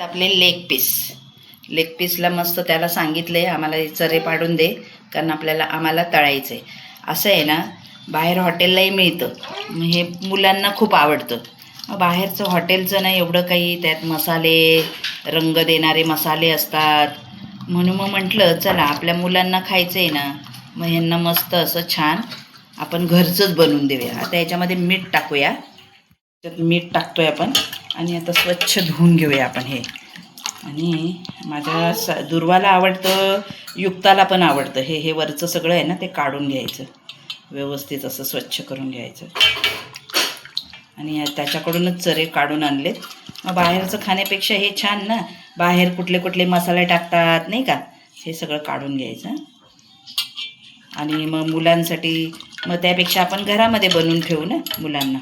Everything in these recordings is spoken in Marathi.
आपले लेग पीसला मस्त त्याला सांगितले आम्हाला चरे पाडून दे, कारण आम्हाला तळायचं आहे. असं आहे ना, बाहेर हॉटेललाही मिळतं, मग हे मुलांना खूप आवडतं. मग बाहेरचं हॉटेलचं ना एवढं काही त्यात मसाले, रंग देणारे मसाले असतात, म्हणून मग म्हटलं चला आपल्या मुलांना खायचं आहे ना, मग ह्यांना मस्त असं छान आपण घरचंच बनवून देऊया. आता याच्यामध्ये मीठ टाकूया, त्यात मीठ टाकतोय आपण आणि आता स्वच्छ धुवून घेऊया आपण हे. आणि माझ्या दुर्वाला आवडतं, युक्ताला पण आवडतं हे वरचं सगळं आहे ना ते काढून घ्यायचं, व्यवस्थित असं स्वच्छ करून घ्यायचं. आणि त्याच्याकडूनच चरे काढून आणलेत. मग बाहेरचं खाण्यापेक्षा हे छान ना, बाहेर कुठले कुठले मसाले टाकतात नाही का, हे सगळं काढून घ्यायचं. आणि मग मुलांसाठी मग त्यापेक्षा आपण घरामध्ये बनवून ठेवू ना मुलांना.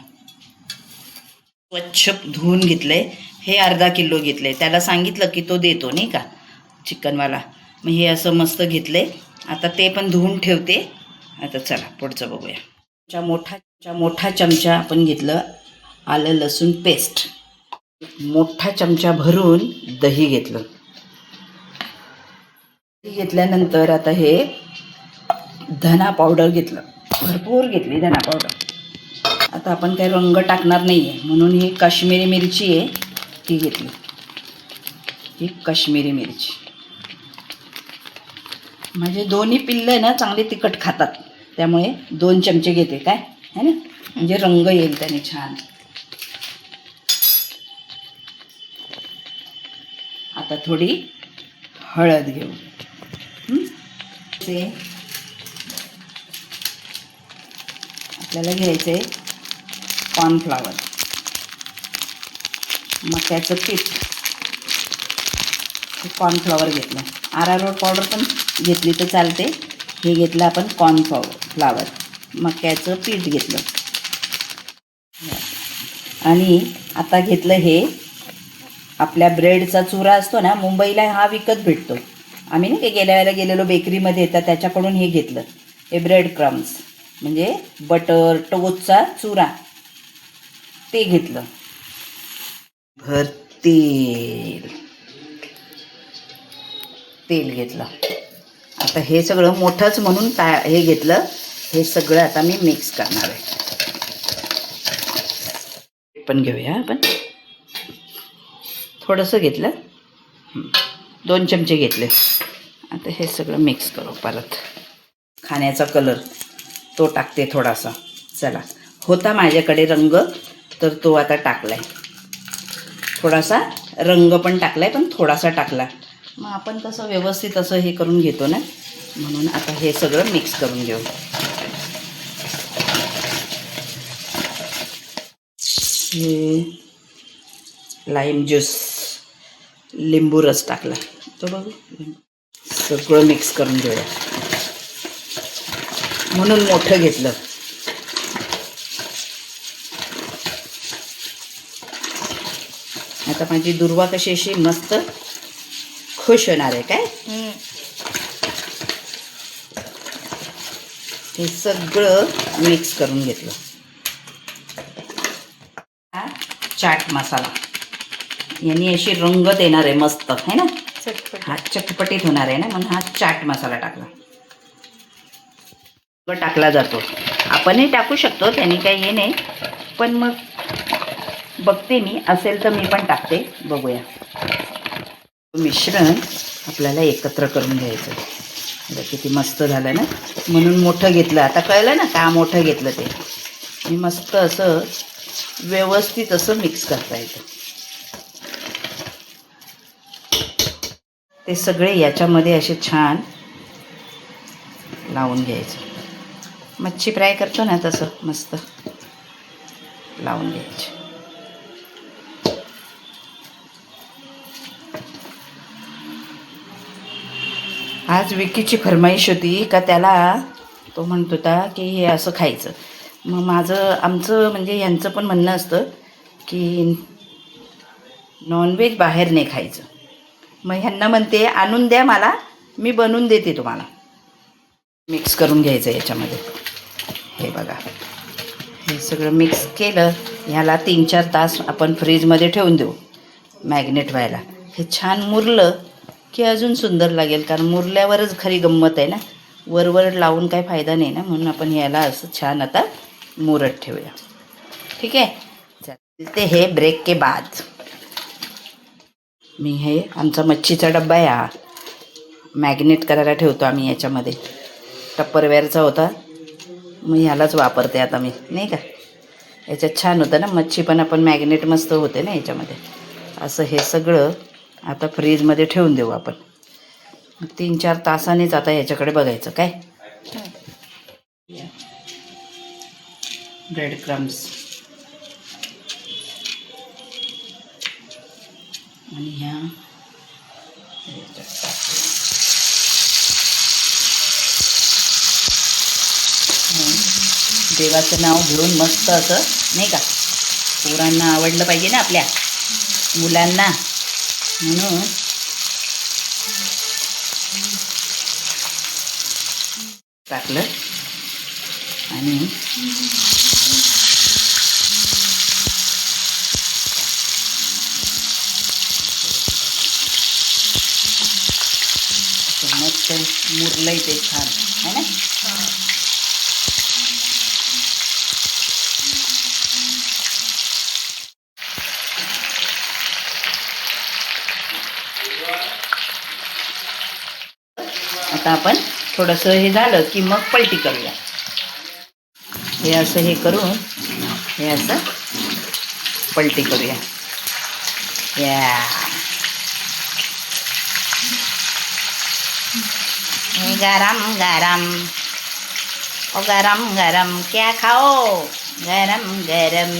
स्वच्छ धुवून घेतले, हे अर्धा किलो घेतले, त्याला सांगितलं की तो देतो नाही का चिकनवाला. मग हे असं मस्त घेतले, आता ते पण धुवून ठेवते. आता चला पुढचं बघूया. मोठा चमचा आपण घेतलं आलं लसूण पेस्ट, मोठा चमचा भरून दही घेतलं. दही घेतल्यानंतर आता हे धना पावडर घेतलं, भरपूर घेतली धना पावडर. आता आपण काही रंग टाकणार नाही आहे, म्हणून ही काश्मीरी मिरची आहे ती घेतली. ही काश्मीरी मिरची, म्हणजे दोन्ही पिल्लं ना चांगले तिखट खातात, त्यामुळे 2 चमचे घेते काय है ना, म्हणजे रंग येईल त्याने छान. आता थोडी हळद घेऊ. ते आपल्याला घ्यायचं आहे कॉर्नफ्लॉवर, मक्याचं पीठ, कॉर्नफ्लॉवर घेतलं. आरारोट पावडर पण घेतली तर चालते, हे घेतलं आपण कॉर्नफ्लॉवर, मक्याचं पीठ घेतलं. आणि आता घेतलं हे आपल्या ब्रेडचा चुरा असतो ना, मुंबईला हा विकत भेटतो, आम्ही नाही का गेल्या वेळेला गेलेलो बेकरीमध्ये, तर त्याच्याकडून हे घेतलं. हे ब्रेड क्रम्स म्हणजे बटर टोस्टचा चुरा, ते घेतलं. भर तेल घेतलं. आता हे सगळं मोठंच म्हणून हे घेतलं. हे सगळं आता मी मिक्स करणार आहे. पण घेऊया आपण, थोडंसं घेतलं, 2 चमचे घेतले. आता हे सगळं मिक्स करू. परत खाण्याचा कलर तो टाकते थोडासा. चला, होता माझ्याकडे रंग तर तो आता टाकलाय. थोडासा रंग पण टाकलाय, पण थोडासा टाकला. मग आपण कसं व्यवस्थित असं हे करून घेतो ना, म्हणून आता हे सगळं मिक्स करून घेऊ. हे लाईम ज्यूस, लिंबू रस टाकला तो बघू. सगळं मिक्स करून घेऊया, म्हणून मोठं घेतलं. आता माझी दुर्वा कशी अशी मस्त खुश होणार आहे काय. हे सगळं मिक्स करून घेतलं. हा चाट मसाला, यांनी अशी रंग देणार आहे मस्त है ना, हा चटपटीत होणार आहे ना, म्हणून हा चाट मसाला टाकला. टाकला जातो, आपणही टाकू शकतो, त्यांनी काही हे नाही, पण मग बघते मी, असेल तर मी पण टाकते, बघूया. मिश्रण आपल्याला एकत्र करून घ्यायचं. किती मस्त झालं ना, म्हणून मोठं घेतलं. आता कळलं ना का मोठं घेतलं ते. मी मस्त असं व्यवस्थित असं मिक्स करता येतं. ते सगळे याच्यामध्ये असे छान लावून घ्यायचं. मच्छी फ्राय करतो ना तसं मस्त लावून घ्यायचे. आज विकीची फरमाईश होती का त्याला, तो म्हणत होता की हे असं खायचं. मग आमचं म्हणजे यांचं पण म्हणणं असतं की नॉनव्हेज बाहेर नाही खायचं. मग ह्यांना म्हणते आणून द्या मला, मी बनवून देते तुम्हाला. मिक्स करून घ्यायचं याच्यामध्ये. हे बघा, हे सगळं मिक्स केलं. ह्याला 3-4 तास आपण फ्रीजमध्ये ठेवून देऊ मॅग्नेट व्हायला. हे छान मुरलं की अजून सुंदर लागेल, कारण मुरल्यावरच खरी गंमत आहे ना, वर लावून काही फायदा नाही ना, म्हणून आपण ह्याला असं छान आता मुरत ठेवूया. ठीक आहे. चलते हे ब्रेक के बाद. मी हे आमचा मच्छीचा डब्बा आहे हा, मॅग्नेट करायला ठेवतो आम्ही याच्यामध्ये. टप्परवेअरचा होता, मग ह्यालाच वापरते आता मी, नाही का. याच्यात छान होतं ना, मच्छी पण आपण मॅग्नेट मस्त होते ना याच्यामध्ये. असं हे सगळं आता फ्रीजमध्ये ठेवून देऊ आपण. 3-4 तासांनीच आता ह्याच्याकडे बघायचं काय. ब्रेड क्रम्स आणि ह्या देवाचं नाव घेऊन मस्त असं, नाही का, पोरांना आवडलं पाहिजे ना आपल्या मुलांना, म्हणून टाकलं. आणि मस्त मुरलंय ते छान आहे ना. आता आपण थोडंसं हे झालं की मग पलटी करूया. हे असं हे करून हे असं पलटी करूया. या गरम गरम ओ गरम गरम क्या खाओ, गरम गरम.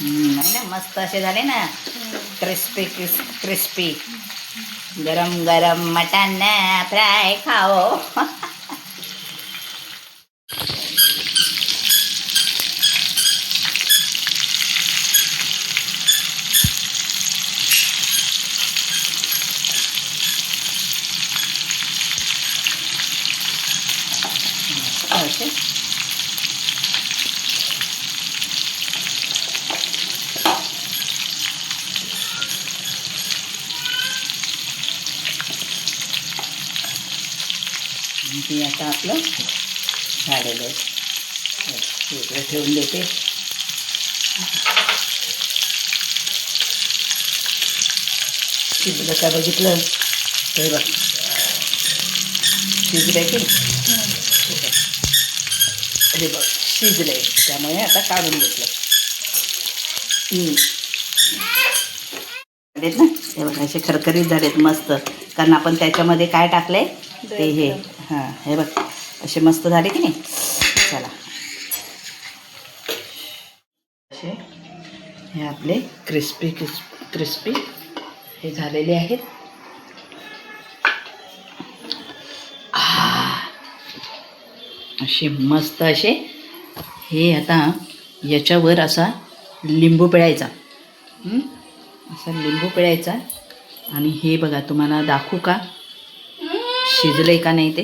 नाही ना, मस्त असे झाले ना, क्रिस्पी क्रिस्पी. गरम गरम मटन फ्राय खाओ. असे हे आता आपलं झालेलं आहे. इकडे ठेवून देते. शिजलं का बघितलं तर बघ, शिजलं की अरे बघ शिजलंय, त्यामुळे आता काढून घेतलं. झालेत ना, हे बघा असे खरखरीत झालेत मस्त, कारण आपण त्याच्यामध्ये काय टाकले ते हे. हां हे बघ असे मस्त झाले की नाही. चला असे हे आपले क्रिस्पी क्रिस्पी हे झालेले आहेत. असे मस्त असे. हे आता याच्यावर असा लिंबू पिळायचा, असा लिंबू पिळायचा. आणि हे बघा तुम्हाला दाखवू का शिजलंय का नाही ते.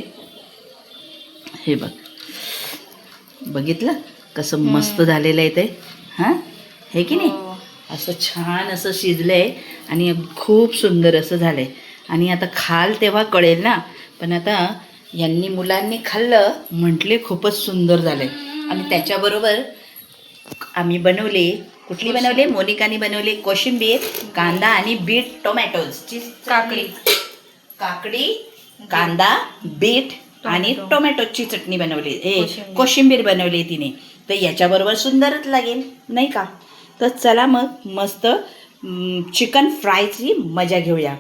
हे बघ, बघितलं कसं मस्त झालेलं आहे ते. हां हे की नाही, असं छान असं शिजलंय आणि खूप सुंदर असं झालंय. आणि आता खाल तेव्हा कळेल ना, पण आता यांनी मुलांनी खाल्लं म्हटले खूपच सुंदर झाले. आणि त्याच्याबरोबर आम्ही बनवले, कुठली बनवले, मोनिकाने बनवले कोशिंबीर, कांदा आणि बीट टोमॅटोची काकडी कांदा बीट आणि टोमॅटोची चटणी बनवली, कोशिंबीर बनवली तिने. तर याच्याबरोबर सुंदरच लागेल नाही का. तर चला मग मस्त चिकन फ्रायची मजा घेऊया.